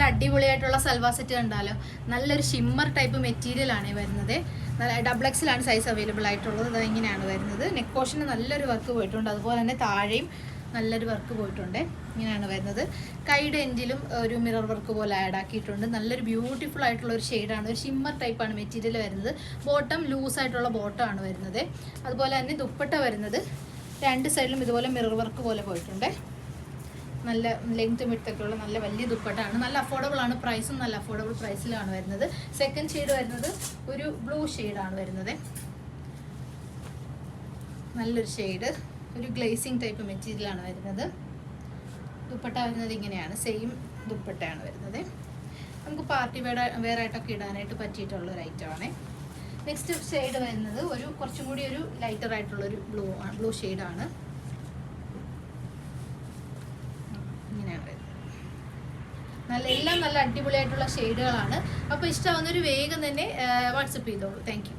അടിപൊളിയായിട്ടുള്ള സൽവാർ സെറ്റ് കണ്ടാലോ. നല്ലൊരു ഷിമ്മർ ടൈപ്പ് മെറ്റീരിയൽ ആണ് വരുന്നത്. XXL സൈസ് അവൈലബിൾ ആയിട്ടുള്ളത്. അത് ഇങ്ങനെയാണ് വരുന്നത്. നെക്ക് പോർഷന് നല്ലൊരു വർക്ക് പോയിട്ടുണ്ട്. അതുപോലെ തന്നെ താഴെയും നല്ലൊരു വർക്ക് പോയിട്ടുണ്ട്. ഇങ്ങനെയാണ് വരുന്നത്. കൈയുടെ എൻഡിലും ഒരു മിറർ വർക്ക് പോലെ ആഡ് ആക്കിയിട്ടുണ്ട്. നല്ലൊരു ബ്യൂട്ടിഫുൾ ആയിട്ടുള്ള ഒരു ഷെയ്ഡാണ്. ഒരു ഷിമ്മർ ടൈപ്പാണ് മെറ്റീരിയൽ വരുന്നത്. ബോട്ടം ലൂസായിട്ടുള്ള ബോട്ടമാണ് വരുന്നത്. അതുപോലെ തന്നെ ദുപ്പട്ട വരുന്നത് 2 സൈഡിലും ഇതുപോലെ മിറർ വർക്ക് പോലെ പോയിട്ടുണ്ട്. നല്ല ലെങ്ത്തും വിഡ്ത്തൊക്കെയുള്ള നല്ല വലിയ ദുപ്പട്ടയാണ്. നല്ല അഫോർഡബിൾ ആണ്. പ്രൈസും നല്ല അഫോർഡബിൾ പ്രൈസിലാണ് വരുന്നത്. സെക്കൻഡ് ഷെയ്ഡ് വരുന്നത് ഒരു ബ്ലൂ ഷെയ്ഡാണ് വരുന്നത്. നല്ലൊരു ഷെയ്ഡ്, ഒരു ഗ്ലേസിങ് ടൈപ്പ് മെറ്റീരിയലാണ് വരുന്നത്. ദുപ്പട്ട വരുന്നത് ഇങ്ങനെയാണ്. സെയിം ദുപ്പട്ടയാണ് വരുന്നത്. നമുക്ക് പാർട്ടി വെയർ ആയിട്ടൊക്കെ ഇടാനായിട്ട് പറ്റിയിട്ടുള്ള ഒരു ഐറ്റമാണ്. നെക്സ്റ്റ് ഷെയ്ഡ് വരുന്നത് ഒരു കുറച്ചും കൂടി ഒരു ലൈറ്റർ ആയിട്ടുള്ളൊരു ബ്ലൂ ഷെയ്ഡാണ്. ഇങ്ങനെയാണ് വരുന്നത്. എല്ലാം നല്ല അടിപൊളിയായിട്ടുള്ള ഷെയ്ഡുകളാണ്. അപ്പോൾ ഇഷ്ടമാവുന്നൊരു വേഗം തന്നെ വാട്സപ്പ് ചെയ്തോളൂ. Thank you.